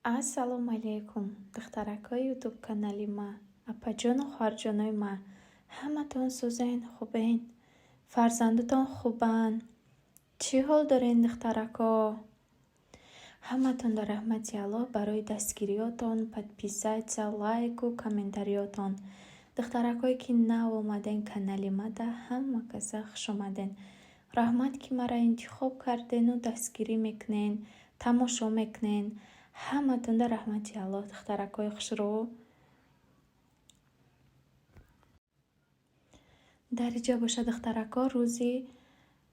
Ассалому алайкум, духтаракҳои ютуб канали ма, апаҷону хоҳарҷонои ма. Ҳаматон сӯзен, хубен? Фарзандатон хубанд? Чӣ ҳол дорен духтарако? Ҳаматонро раҳмати Аллоҳ барои дастгириётон, подписатсия, лайку комментариётон. Духтаракое ки нав омаден канали мада, ҳама каса хушомаден. Раҳмат ки маро интихоб кардену дастгирӣ мекунен, тамошо мекунен. ҳаматонда раҳмати Аллоҳ духтаракои хушрӯ. дар иҷо боша духтарако, рӯзи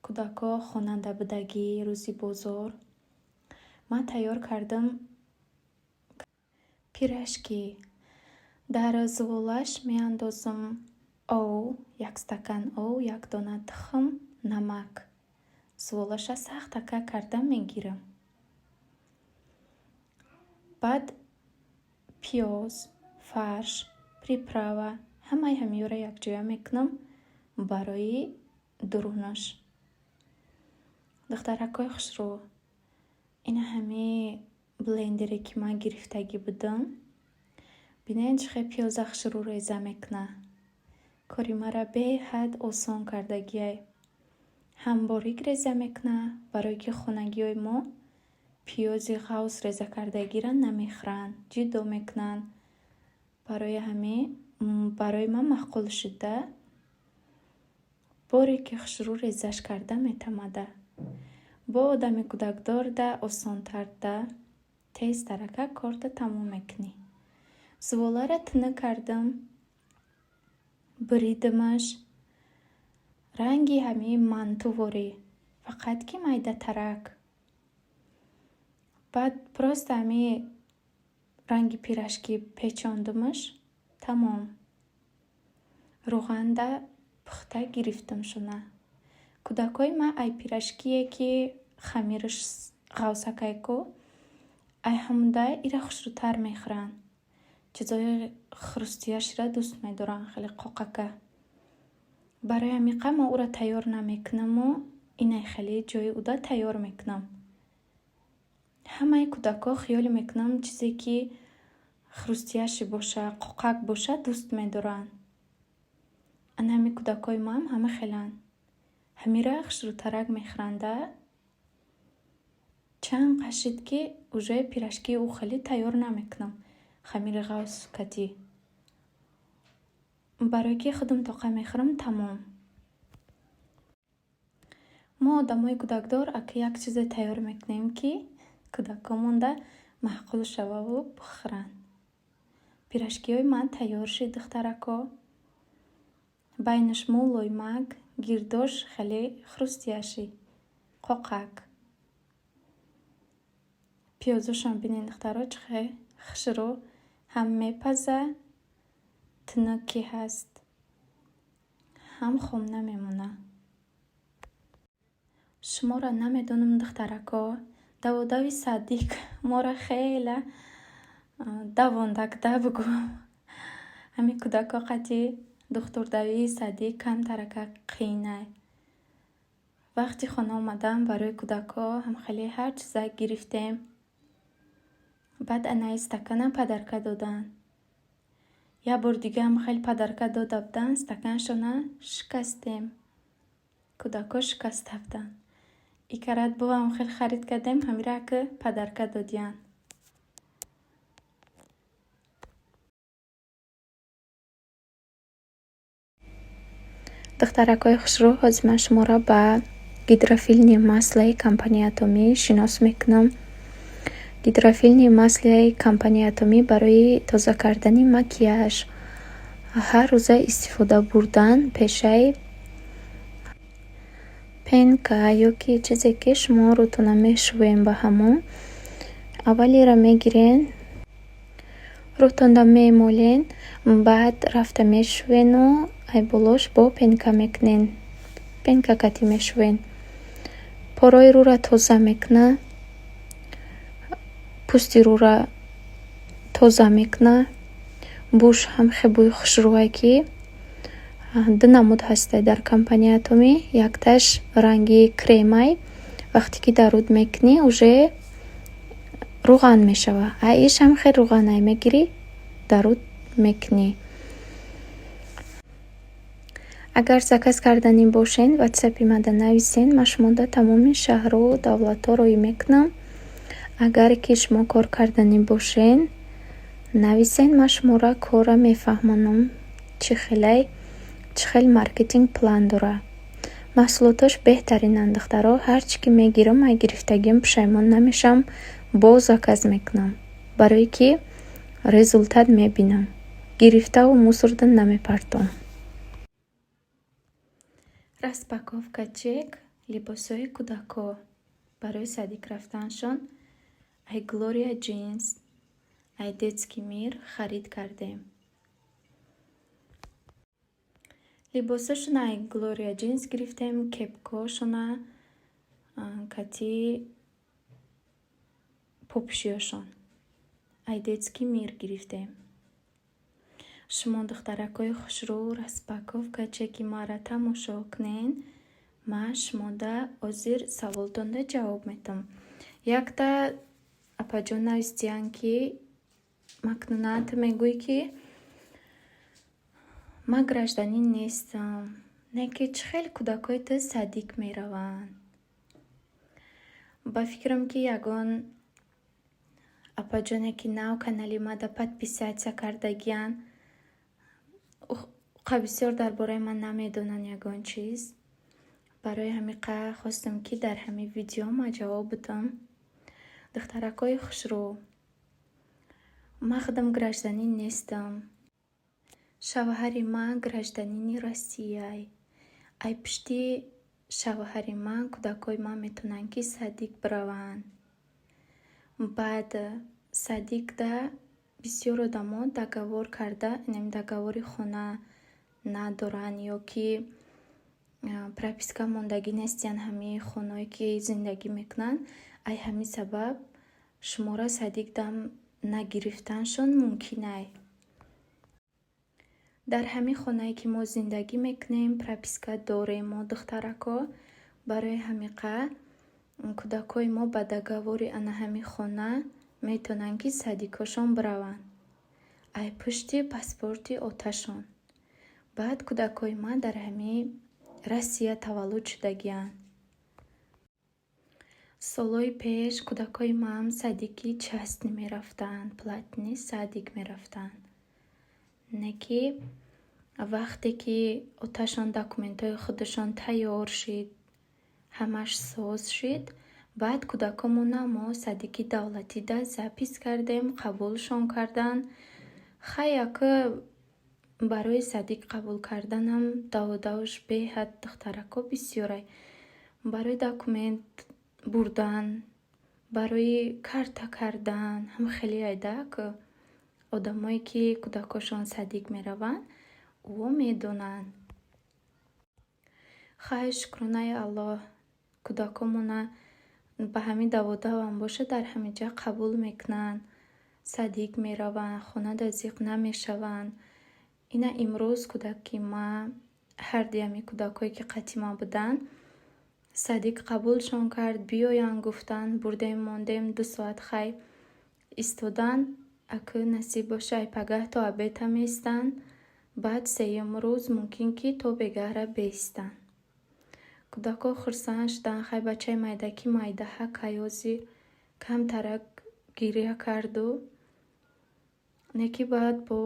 кӯдако хонанда будагӣ, рӯзи бозор ман тайёр кардам пирашки. Дар зуволаш меандозам ов, 1 стакан ов, 1 дона тухм, намак. Зуволаша сахт така карда мегирам. баъд пиёз, фарш, приправа ҳамаи ҳамеёро якҷоя мекунам барои дурӯнаш. духтаракои хушрӯ, ина ҳамаи блендере ки ман гирифтагӣ будам, бинед чӣ хел пиёза хушрӯ реза мекуна. кори мара беҳад осон кардагиай. ҳам борик реза мекуна, барое ки хонагиҳои мо пиёзи ғавз реза кардагиро намехӯранд, ҷидо мекунанд. барои ман маъқул шуда, боре ки хушрӯ резаш карда метамада. бо одами кӯдакдор да осонтар да, тезтарака корда тамом мекунӣ. зуволаро тина кардам, биридамаш, ранги ҳамаи мантуворӣ, фақат ки майдатарак. баъд просто ҳамаи ранги пирашки печондамаш, тамом. рӯғанда пухта гирифтам шуна. кӯдакои ман ай пирашкие ки хамираш ғавсакайко, ай ҳамуда ира хушрӯтар мехӯранд. чизои хрустияшро дӯст медоранд, хеле қоқака. барои ҳамиқа ман уро тайёр намекунаму инай хеле ҷои уда тайёр мекунам. ҳамаи кӯдако хиёл мекунам чизе ки хрустияши боша, қоқак боша дӯст медоранд. ана ҳами кӯдакои ман ҳама хеланд. ҳамира хушрӯтарак мехӯранда. чанд қашид ки уже пирашки ӯ хеле тайёр намекунам. хамири ғавз катӣ. барое ки худам тоқа мехӯрам, тамом. мо одамои кӯдакдор ака як чизе тайёр мекунем ки кӯдакомонда маъқул шававу бихӯранд. пирашкиҳои ман тайёр шид духтарако. байнаш мо лоймак, гирдош хеле хрустияши, қоқак. пиёзошам бинед духтаро чӣ хел хушрӯ, ҳам мепаза, тунуки ҳаст, ҳам хом намемона. шуморо намедонам духтарако, даводави садик моро хеле давондагда бугӯ. ҳами кӯдако қати духтурдавии садик камтарака қиинай. вақти хона омадам барои кӯдако ҳам хеле ҳар чиза гирифтем. баъд анаи стакана падарка доданд. як бор дига ҳам хеле падарка дода буданд, стаканшона шикастем. кӯдако шикаста буданд. икарат бо ҳам хеле харид кардем, ҳамира ака падарка додиянд. духтаракои хушрӯ, ҳозир ман шуморо ба гидрофилни маслаи компанияи Атоми шинос мекунам. гидрофилни маслаи компанияи Атоми барои тоза кардани макияж, ҳар рӯза истифода бурдан пешаи пенка ёки чизе ки шумо рӯтона мешӯем ба ҳамон. аввал иро мегирен, рӯтонда мемолен, баъд рафта мешӯену ай болош бо пенка мекунен. пенка катӣ мешӯен. порои рӯра тоза мекуна, пӯсти рӯра тоза мекуна. буш ҳам хебӯи хушрӯай ки ду намуд ҳастай дар компанияи Атоми. якташ ранги кремай, вақте ки дар руд мекунӣ уже руған мешава. Аишам хел руғанай мегири даруд мекни. агар заказ кардани бошен ватсапи мада нависен, ма шумода тамоми шаҳру давлатҳо роӣ мекунам. агар ки шумо кор кардани бошен нависен, ма шумора кора мефаҳмонам чӣ хел маркетинг план дора. маҳсулотош беҳтаринанд духтаро. ҳарчи ки мегирам ай гирифтагим пушаймон намешам, боз заказ мекунам, барое ки результат мебинам. гирифтаву мусорда намепартом. распаковка чек либосҳои кӯдако барои садик рафтаншон. ай Gloria Jeans, ай Детский мир харид кардем. либосашона ай Gloria Jeans гирифтем, кепкошона, кати попшиёшон ай Детский мир гирифтем. шумо духтаракои хушрӯ распаковка чеки маъра тамошо кунен. ма шумода ҳозир саволтонда ҷавоб метам. якта апаҷон навистиян ки макнунат мегӯй ки ма гражданин нестам, неки чӣ хел кӯдакои ту садик мераванд. ба фикрам ки ягон апаҷоне ки нав канали мада подписатсия кардагиян бисёр дар бораи ман намедонанд ягон чиз. барои ҳамиқа хостам ки дар ҳами видео ма ҷавоб бидам. духтаракои хушрӯ, ма худам гражданин нестам. шавҳари ман гражданини Россияй. ай пишти шавҳари ман кӯдакои ман метавонанд ки садик бираванд. баъд садикда бисёр одамо договор карда, договори хона надоранд ё ки прописка мондагӣ нестиян ҳамаи хонаҳое ки зиндагӣ мекунанд. ай ҳамин сабаб шумора садик дам нагирифтаншон мумкинай. дар ҳамин хонае ки мо зиндагӣ мекунем прописка дорем мо духтарако. барои ҳамиқа кӯдакои мо ба договори ана ҳамин хона метавонанд ки садикошон бираванд. ай пушти паспорти оташон. баъд кӯдакои ман дар ҳамин Россия таваллуд шудагиянд. солҳои пеш кӯдакои ман садики частни мерафтанд, платни садик мерафтанд. не ки вақте ки оташон документҳои худашон тайёр шид, ҳамаш соз шид, баъд кӯдакомона мо садики давлатида запис кардем, қабулшон карданд. хаяка барои садик қабул карданам даводавш беҳад духтарако бисёрай. барои документ бурдан, барои карта кардан ҳам хеле айдак одамое ки кӯдакошон садик мераванд ӯ медонанд. хай шукронаи Аллоҳ, кӯдакомона ба ҳамин даводавам боша дар ҳаминҷа қабул мекунанд, садик мераванд, хона дазиқ намешаванд. ина имрӯз кӯдаки ма ҳарди ҳамин кӯдакое ки қати ма буданд садик қабулшон кард, биёянд гуфтанд, бурдем мондем 2 соат хай истоданд. аку насиб боша ай пагаҳ то обеда меистанд, баъд сеюм рӯз мумкин ки то бегаҳра беистанд. кӯдако хурсанд шуданд. хай бачаи майдаки майдаҳа каёзи камтарак гирия карду неки баъд бо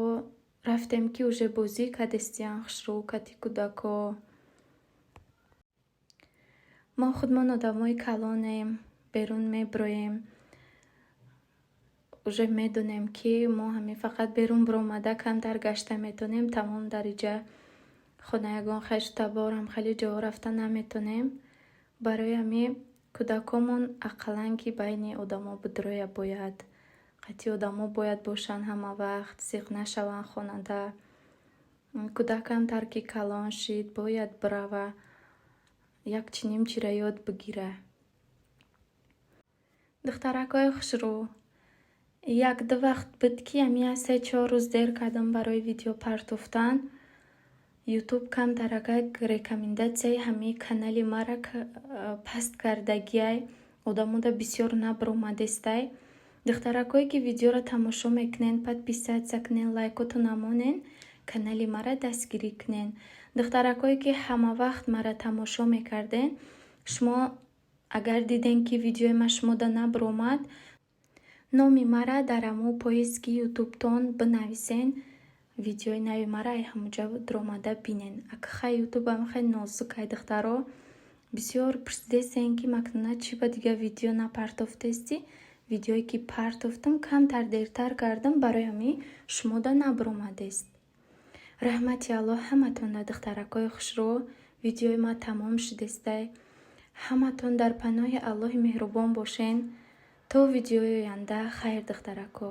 рафтем ки уже бозӣ кадестиян хушрӯ кати кӯдако. мо худмон одамои калонем, берун меброем, уже медонем ки мо ҳамин фақат берун биромада камтар гашта метонем, тамом дариҷа хона ягон хешу таборам хеле ҷо рафта наметонем. барои ҳамин кӯдакомон ақаллан ки байни одамо бидроя бояд. қати одамо бояд бошанд ҳама вақт, зиқ нашаванд хонада. кӯдакам тарки калон шид, бояд бирава, як чунин чира ёд бигира. духтаракои хушрӯ, 1-2 вақт буд ки ҳамин 3-4 рӯз дер кардам барои видео партофтан. ютуб камтаракак рекомендатсияи ҳамин канали мара паст кардагиай, одамота бисёр набиромадестай. духтаракое ки видеоро тамошо мекунен, подписатсия кунен, лайкоту намонен, канали мара дастгирӣ кунен. духтаракое ки ҳама вақт мара тамошо мекарден, шумо агар диден ки видеои ма шумода набиромад, номи мара дар аму поиски ютубтон бинависен, видеои нави мара ҳамуҷа дуромада бинен. Акхай ютубам хай нозук ай духтаро, бисёр пурсидесен ки макнуна чӣ ба дига видео напартофтести. видеое ки партофтам камтар дертар кардам, барои ҳамин шумода набиромадест. раҳмати аллоҳ ҳаматонда духтаракои хушро. видеои ма тамом шудестай. ҳаматон дар паноҳи аллоҳи меҳрубон бошен. То видеои оянда. хайр духтарако.